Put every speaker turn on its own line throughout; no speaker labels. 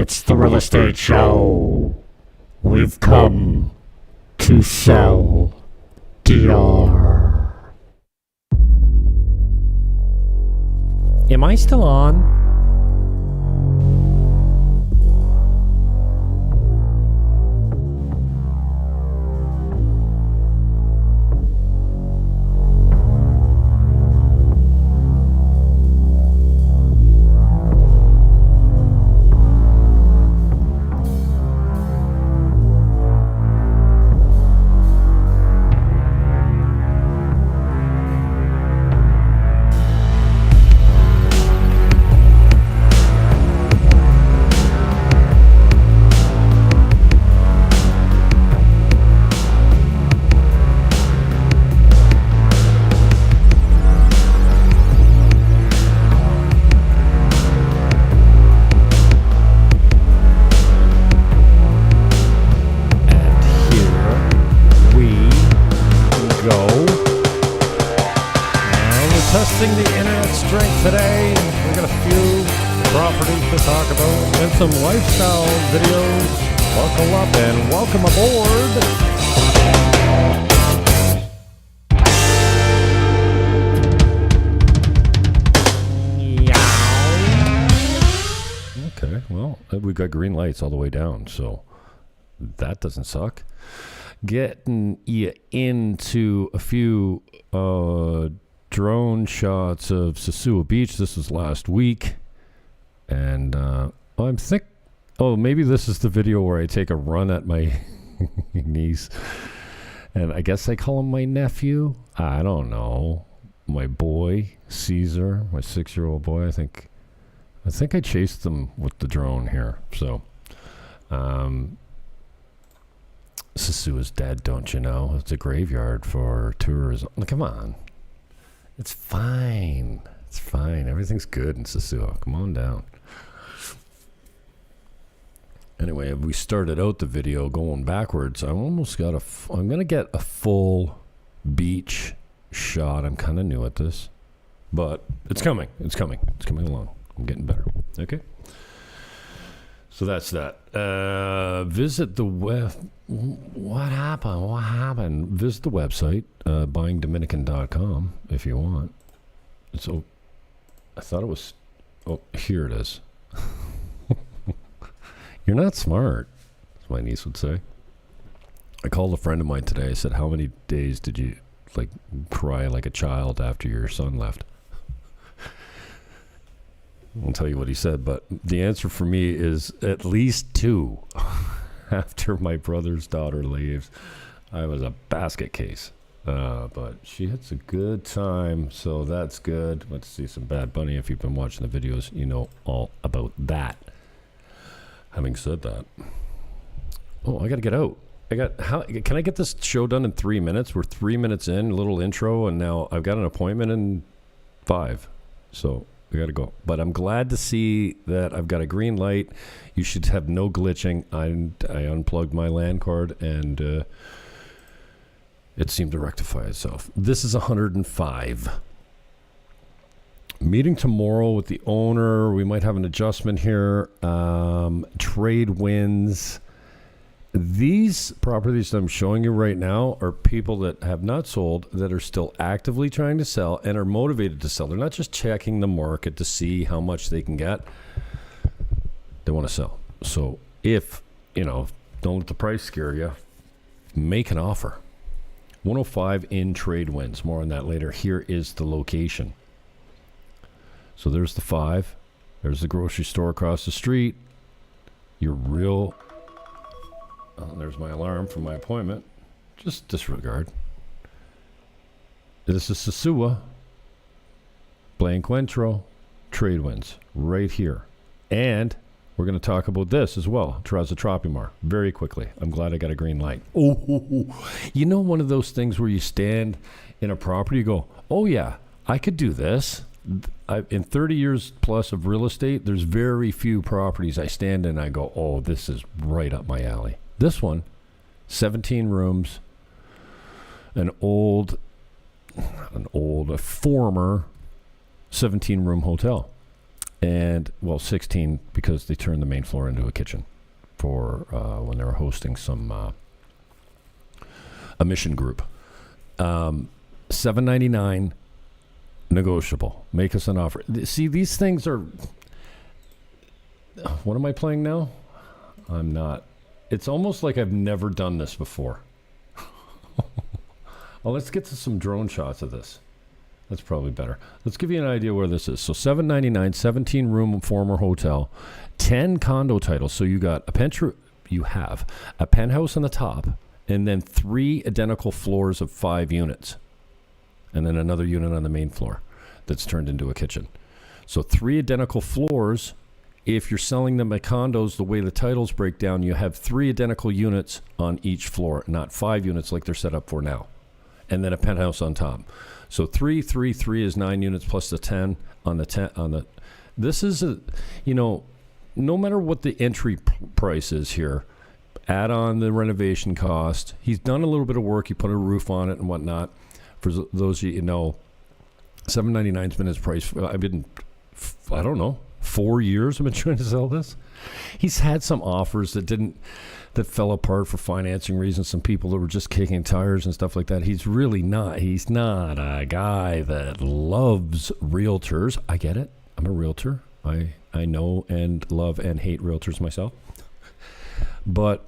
It's the real estate show. We've come to sell DR. Am I still on? Some lifestyle videos. Buckle up and welcome aboard. Okay, well, we got green lights all the way down, so that doesn't suck. Getting you into a few drone shots of Sosúa Beach. This was last week, and maybe this is the video where I take a run at my niece. And I guess I call him my nephew. I don't know. My boy, Caesar, my 6-year-old boy. I think I chased them with the drone here. So, Sosua's dead, don't you know? It's a graveyard for tourism. Come on. It's fine. It's fine. Everything's good in Sosua. Come on down. Anyway, we started out the video going backwards. I'm going to get a full beach shot. I'm kind of new at this, but it's coming. It's coming along. I'm getting better. Okay. So that's that. Visit the web. What happened? Visit the website, buyingdominican.com if you want. So I thought it was, here it is. You're not smart, as my niece would say. I called a friend of mine today. I said, how many days did you cry like a child after your son left? I'll tell you what he said, but the answer for me is at least 2. After my brother's daughter leaves, I was a basket case. But she hits a good time, so that's good. Let's see some Bad Bunny. If you've been watching the videos, you know all about that. Having said that, I got to get out. Can I get this show done in 3 minutes? We're 3 minutes in, a little intro, and now I've got an appointment in 5. So we got to go. But I'm glad to see that I've got a green light. You should have no glitching. I unplugged my LAN card, and it seemed to rectify itself. This is 105. Meeting tomorrow with the owner. We might have an adjustment here. Trade wins. These properties that I'm showing you right now are people that have not sold, that are still actively trying to sell and are motivated to sell. They're not just checking the market to see how much they can get. They want to sell. So if, don't let the price scare you, make an offer. 105 in trade wins. More on that later. Here is the location. So there's the 5. There's the grocery store across the street. There's my alarm from my appointment. Just disregard. This is Sosua. Blanquentro. Trade wins. Right here. And we're going to talk about this as well. Traza Tropimar. Very quickly. I'm glad I got a green light. You know one of those things where you stand in a property, you go, oh yeah, I could do this. In 30 years plus of real estate, there's very few properties I stand in and I go, oh, this is right up my alley. This one, 17 rooms, a former 17-room hotel. and 16 because they turned the main floor into a kitchen for when they were hosting a mission group. $799 negotiable. Make us an offer. See, these things are. What am I playing now? I'm not. It's almost like I've never done this before. Well, let's get to some drone shots of this. That's probably better. Let's give you an idea where this is. So $799, 17-room former hotel, 10 condo titles. So you got you have a penthouse on the top, and then 3 identical floors of 5 units, and then another unit on the main floor that's turned into a kitchen. So 3 identical floors. If you're selling them at condos, the way the titles break down, you have 3 identical units on each floor, not 5 units like they're set up for now, and then a penthouse on top. So 3 is 9 units plus the 10 on the 10 on the. This is no matter what the entry price is here, add on the renovation cost. He's done a little bit of work. He put a roof on it and whatnot. For those of you know, $799's been his price. I've been, I don't know, 4 years I've been trying to sell this. He's had some offers that fell apart for financing reasons. Some people that were just kicking tires and stuff like that. He's not a guy that loves realtors. I get it. I'm a realtor. I know and love and hate realtors myself. But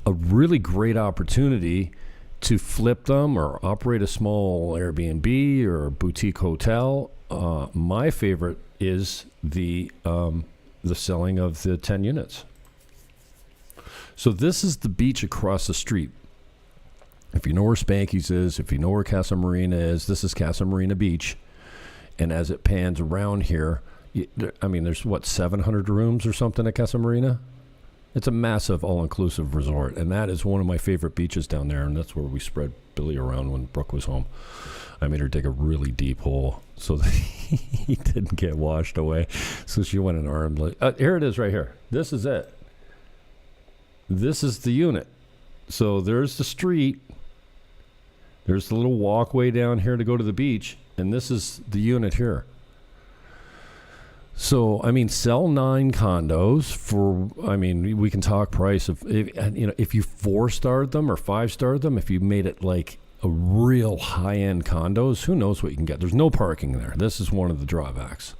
a really great opportunity to flip them or operate a small Airbnb or a boutique hotel. My favorite is the selling of the 10 units. So this is the beach across the street. If you know where Spanky's is, if you know where Casa Marina is, this is Casa Marina Beach. And as it pans around here, there's 700 rooms or something at Casa Marina? It's a massive all-inclusive resort, and that is one of my favorite beaches down there, and that's where we spread Billy around when Brooke was home. I made her dig a really deep hole so that he didn't get washed away. So she went in armed. Here it is right here. This is it. This is the unit. So there's the street. There's the little walkway down here to go to the beach, and this is the unit here. So, sell 9 condos for, we can talk price of, if you 4-starred them or 5-starred them, if you made it like a real high-end condos, who knows what you can get. There's no parking there. This is one of the drawbacks.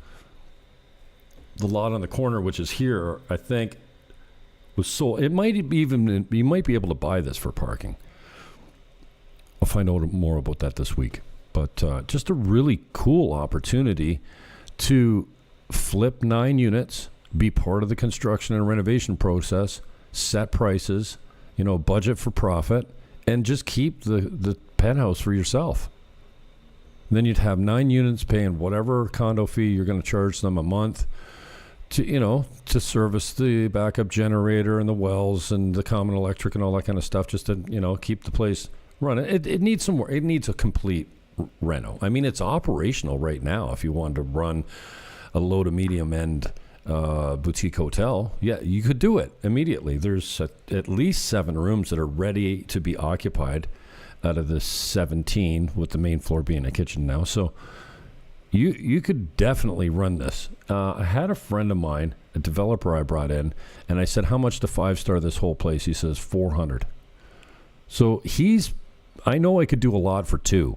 The lot on the corner, which is here, I think was sold. It might even, you might be able to buy this for parking. I'll find out more about that this week. But just a really cool opportunity to flip 9 units, be part of the construction and renovation process, set prices, budget for profit, and just keep the penthouse for yourself. And then you'd have 9 units paying whatever condo fee you're going to charge them a month to service the backup generator and the wells and the common electric and all that kind of stuff, just to, keep the place running. It needs some work. It needs a complete reno. It's operational right now. If you wanted to run a low to medium end boutique hotel, yeah, you could do it immediately. There's at least 7 rooms that are ready to be occupied out of the 17, with the main floor being a kitchen now. So you could definitely run this. I had a friend of mine, a developer I brought in, and I said, how much to 5-star this whole place? He says $400. So I know I could do a lot for 2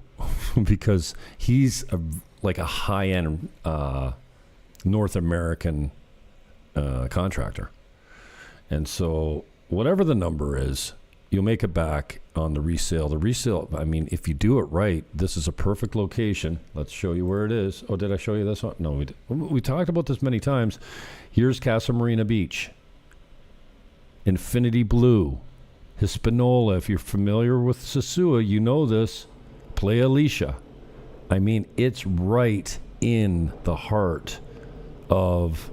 because he's like a high-end North American contractor. And so whatever the number is, you'll make it back on the resale. The resale, if you do it right, this is a perfect location. Let's show you where it is. Oh, did I show you this one? No, we talked about this many times. Here's Casa Marina Beach. Infinity Blue. Hispaniola. If you're familiar with Sosua, you know this. Playa Alicia. It's right in the heart of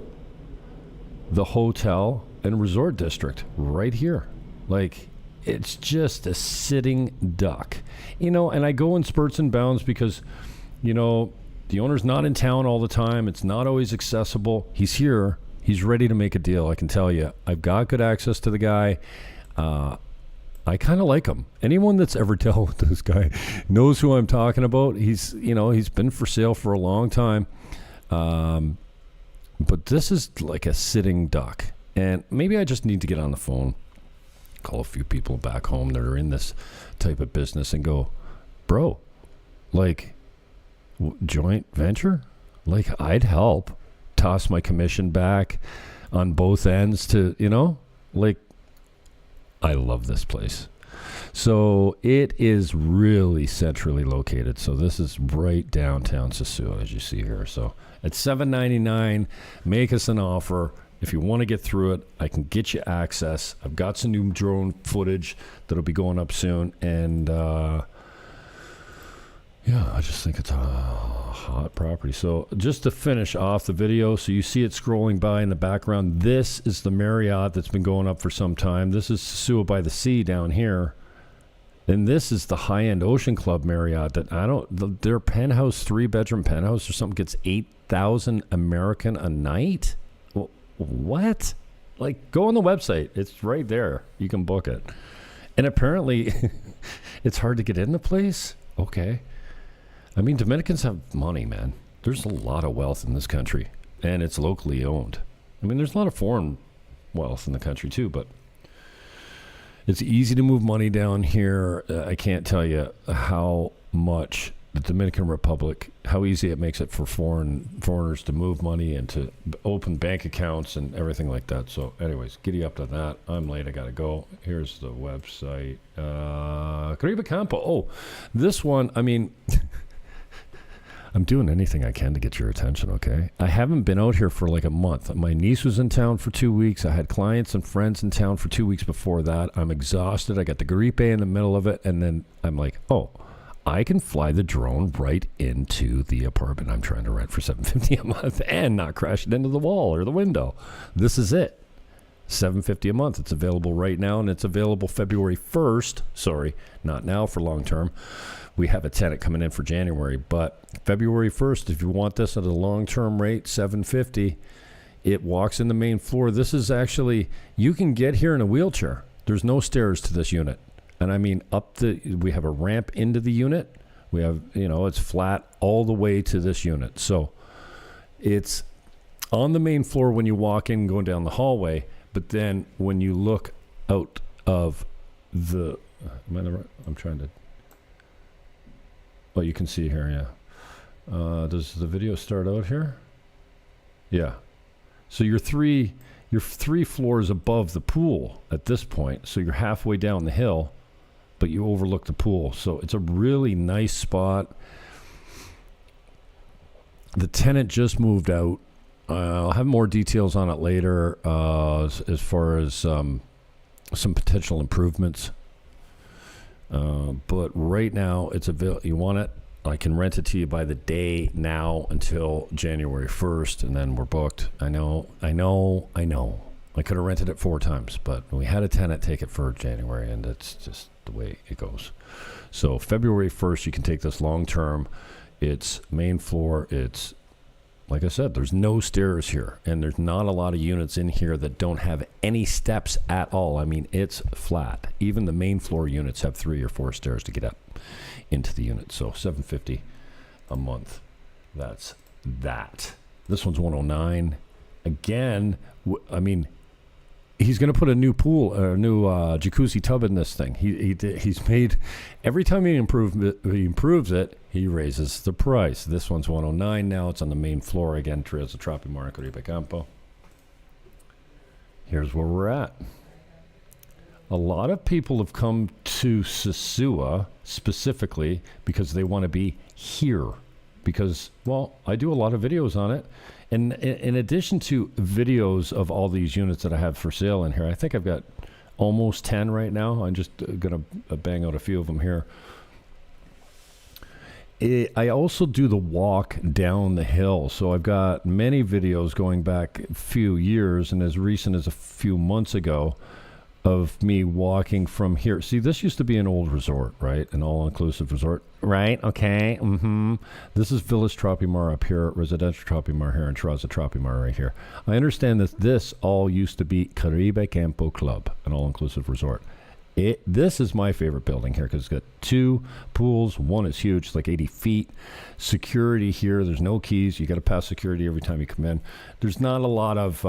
the hotel and resort district right here. It's just a sitting duck, and I go in spurts and bounds because, the owner's not in town all the time. It's not always accessible. He's here. He's ready to make a deal. I can tell you, I've got good access to the guy. I kind of like him. Anyone that's ever dealt with this guy knows who I'm talking about. He's been for sale for a long time. But this is like a sitting duck. And maybe I just need to get on the phone, call a few people back home that are in this type of business and go, bro, like, joint venture? Like, I'd help toss my commission back on both ends to, like, I love this place. So it is really centrally located. So this is right downtown Sosua, as you see here. So at $7.99, make us an offer. If you want to get through it, I can get you access. I've got some new drone footage that'll be going up soon. And, yeah, I just think it's a hot property. So just to finish off the video, so you see it scrolling by in the background. This is the Marriott that's been going up for some time. This is Sosua by the Sea down here. And this is the high-end Ocean Club Marriott that their penthouse, 3-bedroom penthouse or something gets $8,000 American a night. Well, what? Like, go on the website. It's right there. You can book it. And apparently, it's hard to get in the place. Okay. I mean, Dominicans have money, man. There's a lot of wealth in this country, and it's locally owned. I mean, there's a lot of foreign wealth in the country, too, but it's easy to move money down here. I can't tell you how much the Dominican Republic, how easy it makes it for foreigners to move money and to open bank accounts and everything like that. So anyways, giddy up to that. I'm late. I got to go. Here's the website. Caribe Campo. Oh, this one, I mean, I'm doing anything I can to get your attention, okay? I haven't been out here for like a month. My niece was in town for 2 weeks. I had clients and friends in town for 2 weeks before that. I'm exhausted. I got the Caribe in the middle of it. And then I'm like, oh, I can fly the drone right into the apartment I'm trying to rent for $750 a month and not crash it into the wall or the window. This is it. $750 a month. It's available right now, and it's available February 1st. Sorry, not now for long term. We have a tenant coming in for January, but February 1st, if you want this at a long-term rate, $750, it walks in the main floor. This is actually, you can get here in a wheelchair. There's no stairs to this unit. And I mean, we have a ramp into the unit. We have, it's flat all the way to this unit. So it's on the main floor when you walk in, going down the hallway. But then when you look out of the, I'm trying to, well, you can see here, yeah. Does the video start out here? Yeah. So you're three floors above the pool at this point. So you're halfway down the hill, but you overlook the pool. So it's a really nice spot. The tenant just moved out. I'll have more details on it later as far as some potential improvements. But right now, it's available. You want it? I can rent it to you by the day now until January 1st, and then we're booked. I know. I could have rented it 4 times, but we had a tenant take it for January, and it's just the way it goes. So February 1st, you can take this long term. It's main floor. It's, like I said, there's no stairs here, and there's not a lot of units in here that don't have any steps at all. I mean, it's flat. Even the main floor units have 3 or 4 stairs to get up into the unit. So $750 a month. That's that. This one's $109. Again, I mean, he's going to put a new pool, a new jacuzzi tub in this thing. He's made, every time he improves it, he raises the price. This one's $109 now. It's on the main floor again. Trails of Tropimar, Caribe Campo. Here's where we're at. A lot of people have come to Sosua specifically because they want to be here. Because, well, I do a lot of videos on it. And in addition to videos of all these units that I have for sale in here, I think I've got almost 10 right now. I'm just going to bang out a few of them here. I also do the walk down the hill. So I've got many videos going back a few years and as recent as a few months ago of me walking from here. See, this used to be an old resort, right? An all-inclusive resort. Right, okay, This is Village Tropimar up here, Residential Tropimar here, and Trails of Tropimar right here. I understand that this all used to be Caribe Campo Club, an all-inclusive resort. This is my favorite building here because it's got 2 pools. One is huge, it's like 80 feet. Security here, there's no keys. You got to pass security every time you come in. There's not a lot of,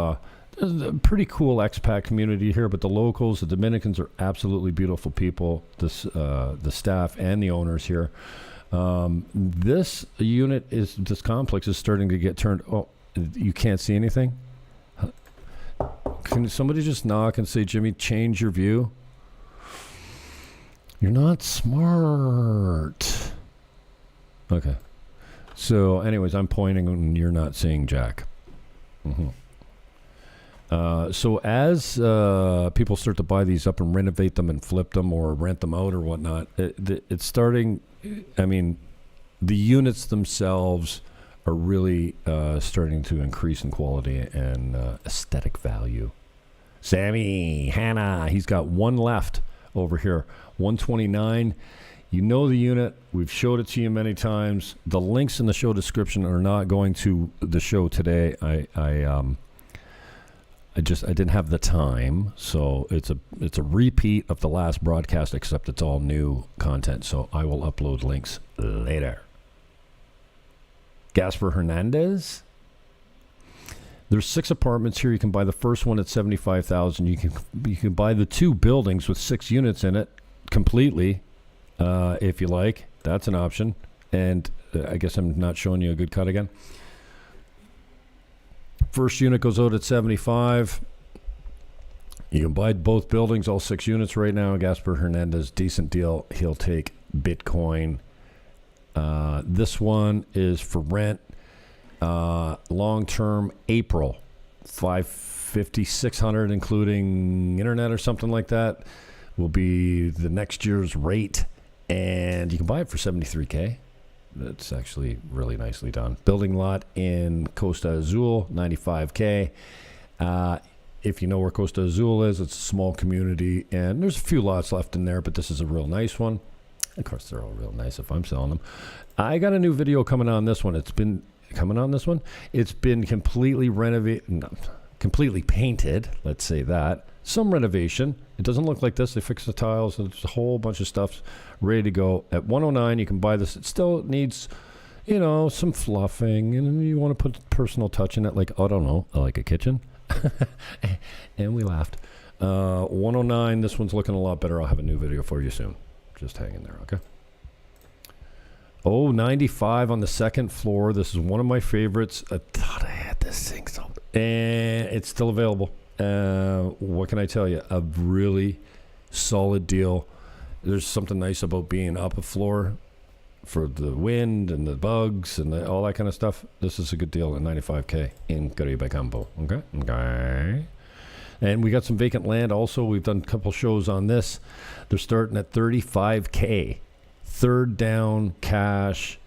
there's a pretty cool expat community here, but the locals, the Dominicans are absolutely beautiful people. The staff and the owners here. This complex is starting to get turned. Oh, you can't see anything? Can somebody just knock and say, Jimmy, change your view? You're not smart. Okay. So, anyways, I'm pointing and you're not seeing Jack. So as people start to buy these up and renovate them and flip them or rent them out or whatnot, it's starting. I mean, the units themselves are really starting to increase in quality and aesthetic value. Sammy, Hannah, he's got one left over here, 129. You know the unit. We've showed it to you many times. The links in the show description are not going to the show today. I didn't have the time, so it's a repeat of the last broadcast, except it's all new content. So I will upload links later. Gasper Hernandez. There's 6 apartments here. You can buy the first one at $75,000. You can buy the 2 buildings with 6 units in it completely, if you like. That's an option. And I guess I'm not showing you a good cut again. First unit goes out at $75,000. You can buy both buildings, all 6 units right now. Gasper Hernandez, decent deal. He'll take Bitcoin. This one is for rent. Long-term April, $550, $600, including internet or something like that, will be the next year's rate. And you can buy it for $73,000. That's actually really nicely done. Building lot in Costa Azul, $95,000. If you know where Costa Azul is, it's a small community, and there's a few lots left in there, but this is a real nice one. Of course, they're all real nice if I'm selling them. I got a new video coming on this one. It's been completely renovated, completely painted, let's say that. Some renovation. It doesn't look like this. They fixed the tiles. There's a whole bunch of stuff ready to go. At 109, you can buy this. It still needs, some fluffing, and you want to put a personal touch in it, like, I don't know, like a kitchen. And we laughed. 109, this one's looking a lot better. I'll have a new video for you soon. Just hang in there, okay? 95 on the second floor. This is one of my favorites. I thought I had this thing sold, and it's still available. What can I tell you? A really solid deal. There's something nice about being up a floor for the wind and the bugs and all that kind of stuff. This is a good deal at $95,000 in Caribe Campo. Okay. And we got some vacant land also. We've done a couple shows on this. They're starting at $35,000. Third down, cash,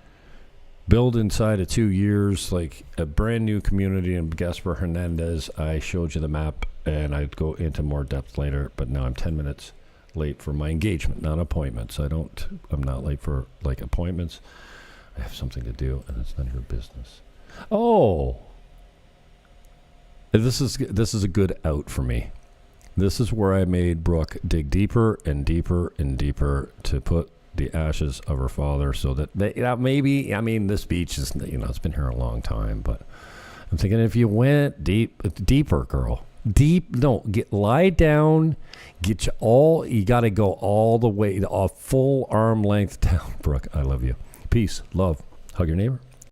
build inside of 2 years, like a brand new community in Gasper Hernandez. I showed you the map, and I'd go into more depth later, but now I'm 10 minutes late for my engagement, not appointments. I'm not late for like appointments. I have something to do, and it's none of your business. Oh, this is a good out for me. This is where I made Brooke dig deeper and deeper and deeper to put the ashes of her father, so that this beach is, it's been here a long time, but I'm thinking if you went deeper, girl, lie down, you got to go all the way, a full arm length down. Brooke, I love you. Peace, love, hug your neighbor.